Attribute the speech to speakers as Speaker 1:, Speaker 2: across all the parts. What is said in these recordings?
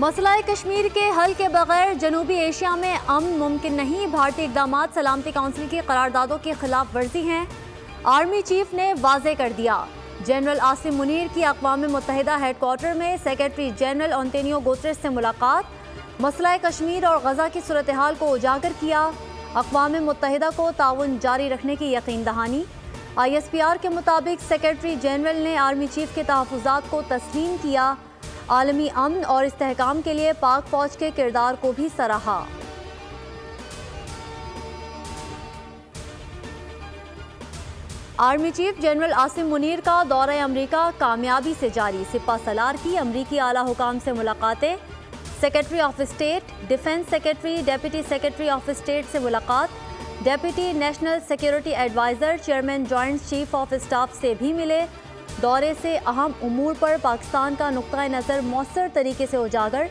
Speaker 1: मसला कश्मीर के हल के बगैर जनूबी एशिया में अमन मुमकिन नहीं। भारतीय इक़दाम सलामती काउंसिल की करारदादों की खिलाफ वर्जी हैं। आर्मी चीफ ने वाज़े कर दिया। जनरल आसिम मुनीर की अक़वाम मुत्तहिदा हेडक्वार्टर में सेक्रेटरी जनरल एंटोनियो गुतेरेस से मुलाकात। मसला कश्मीर और गजा की सूरत हाल को उजागर किया। अक़वाम मुत्तहिदा को ताउन जारी रखने की यकीन दहानी। ISPR के मुताबिक सेक्रेटरी जनरल ने आर्मी चीफ के तहफ़्फ़ुज़ात को तस्लीम किया। आलमी अमन और इस्तेहकाम के लिए पाक फौज के किरदार को भी सराहा। Army chief general Asim Munir का दौरा अमरीका कामयाबी से जारी। सिपा सलार की अमरीकी आला हुकाम से मुलाकातें। Secretary of state, defence secretary, deputy secretary of state से मुलाकात। Deputy national security adviser, chairman joint chief of staff से भी मिले। दौरे से अहम उमूर पर पाकिस्तान का नुक्ता नज़र मौसर तरीके से उजागर।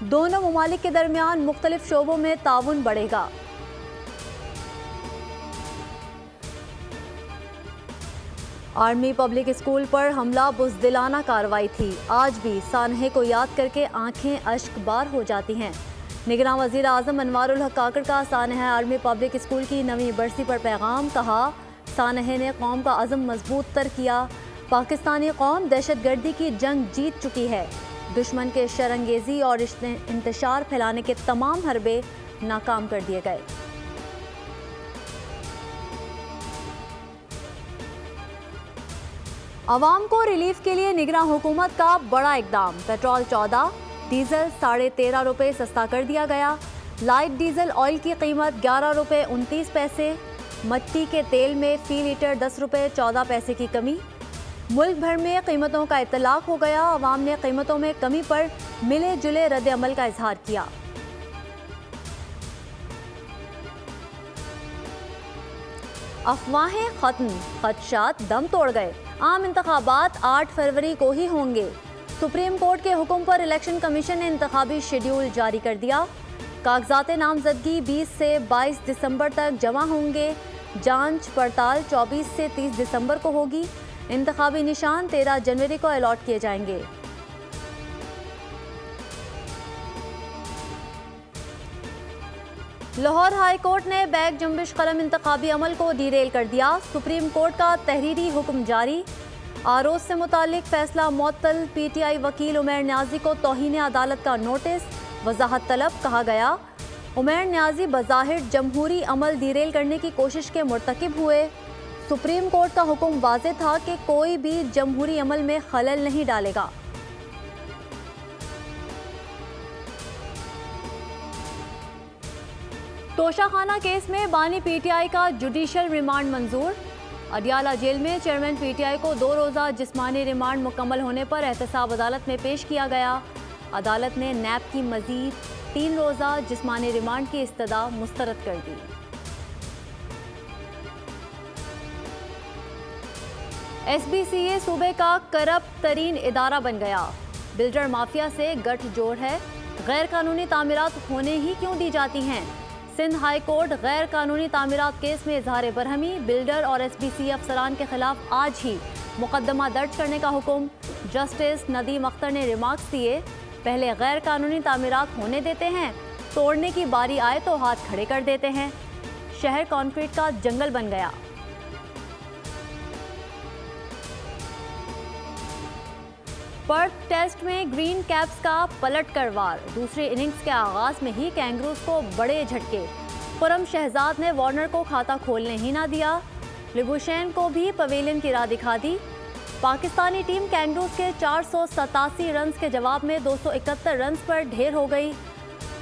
Speaker 1: दोनों ममालिक के दरमियान मुख्तलिफ शोबों में ताउन बढ़ेगा। आर्मी पब्लिक स्कूल पर हमला बुज़दिलाना कार्रवाई थी। आज भी सानहे को याद करके आंखें अश्कबार हो जाती हैं। निगरान वज़ीर आज़म अनवारुल हक काकड़ का सानहा आर्मी पब्लिक स्कूल की नवी बरसी पर पैगाम। कहा, सानहे ने कौम का अज़म मजबूत तर किया। पाकिस्तानी कौम दहशतगर्दी की जंग जीत चुकी है। दुश्मन के शरंगेज़ी और इंतशार फैलाने के तमाम हरबे नाकाम कर दिए गए। अवाम को रिलीफ के लिए निगरान हुकूमत का बड़ा इकदाम। पेट्रोल 14, डीजल 13.5 रुपये सस्ता कर दिया गया। लाइट डीजल ऑयल की कीमत 11 रुपये 29 पैसे। मट्टी के तेल में फ़ी लीटर 10 रुपये 14 पैसे की कमी। मुल्क भर में कीमतों का इतलाक हो गया। अवाम ने कीमतों में कमी पर मिले जुले रद्द अमल का इजहार किया। अफवाहें खत्म, खदशात दम तोड़ गए। आम इंतखाबात 8 फरवरी को ही होंगे। सुप्रीम कोर्ट के हुक्म पर इलेक्शन कमीशन ने इंतखाबी शेड्यूल जारी कर दिया। कागजात नामजदगी 20 से 22 दिसंबर तक जमा होंगे। जांच पड़ताल 24 से 30 दिसंबर को होगी। इंतखाबी निशान 13 जनवरी को अलॉट किए जाएंगे। लाहौर हाई कोर्ट ने बैग जुम्बिश कलम इंतखाबी अमल को डीरेल कर दिया। सुप्रीम कोर्ट का तहरीरी हुक्म जारी। आरोज से मुतालिक फैसला मुअत्तल। PTI वकील उमैर न्याजी को तौहीन अदालत का नोटिस, वजाहत तलब। कहा गया, उमैर न्याजी बज़ाहिर जमहूरी अमल डीरेल करने की कोशिश के मुर्तकिब हुए। सुप्रीम कोर्ट का हुक्म वाज़े था कि कोई भी जमहूरी अमल में खलल नहीं डालेगा। तोशाखाना केस में बानी PTI का जुडिशल रिमांड मंजूर। अडियाला जेल में चेयरमैन PTI को 2 रोज़ा जिस्मानी रिमांड मुकम्मल होने पर एहतसाब अदालत में पेश किया गया। अदालत ने नैब की मजीद 3 रोज़ा जिस्मानी रिमांड की इस्तदा मुस्तरद कर दी। SBCA सूबे का करप्ट तरीन इदारा बन गया। बिल्डर माफिया से गठजोड़ है। गैर कानूनी तामीरात होने ही क्यों दी जाती हैं। सिंध हाई कोर्ट गैर कानूनी तामीरात केस में इजहार बरहमी। बिल्डर और SBCA अफसरान के खिलाफ आज ही मुकदमा दर्ज करने का हुक्म। जस्टिस नदीम अख्तर ने रिमार्क्स दिए, पहले गैर कानूनी तामीरात होने देते हैं, तोड़ने की बारी आए तो हाथ खड़े कर देते हैं। शहर कंक्रीट का जंगल बन गया। पर्थ टेस्ट में ग्रीन कैप्स का पलट कर वार। दूसरी इनिंग्स के आगाज में ही कैंगरूज को बड़े झटके। खुरम शहजाद ने वार्नर को खाता खोलने ही ना दिया। लिबुशैन को भी पवेलियन की राह दिखा दी। पाकिस्तानी टीम कैंगरूज के 487 रन के जवाब में 271 रन पर ढेर हो गई।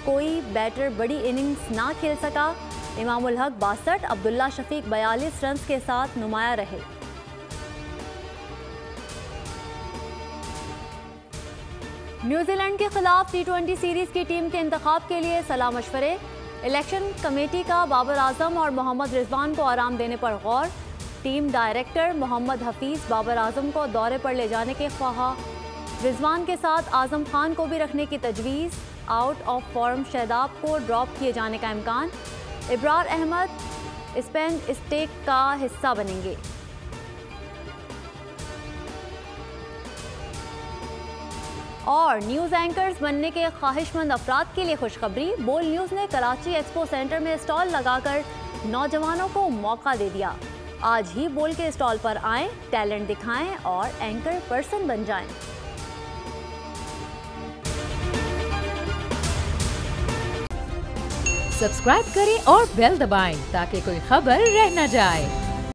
Speaker 1: कोई बैटर बड़ी इनिंग्स ना खेल सका। इमामुल हक 62, अब्दुल्ला शफीक 42 रन के साथ नुमाया रहे। न्यूजीलैंड के खिलाफ T20 सीरीज की टीम के इंतखाब के लिए सलाह मशवरे। इलेक्शन कमेटी का बाबर आजम और मोहम्मद रिजवान को आराम देने पर गौर। टीम डायरेक्टर मोहम्मद हफीज बाबर आजम को दौरे पर ले जाने के ख्वाहा। रिजवान के साथ आजम खान को भी रखने की तजवीज़। आउट ऑफ फॉर्म शहदाब को ड्रॉप किए जाने का इम्कान। इब्रार अहमद स्पेन स्टेक का हिस्सा बनेंगे। और न्यूज़ एंकर्स बनने के ख्वाहिशमंद अफराद के लिए खुशखबरी। बोल न्यूज़ ने कराची एक्सपो सेंटर में स्टॉल लगाकर नौजवानों को मौका दे दिया। आज ही बोल के स्टॉल पर आएं, टैलेंट दिखाएं और एंकर पर्सन बन जाएं।
Speaker 2: सब्सक्राइब करें और बेल दबाएं ताकि कोई खबर रह न जाए।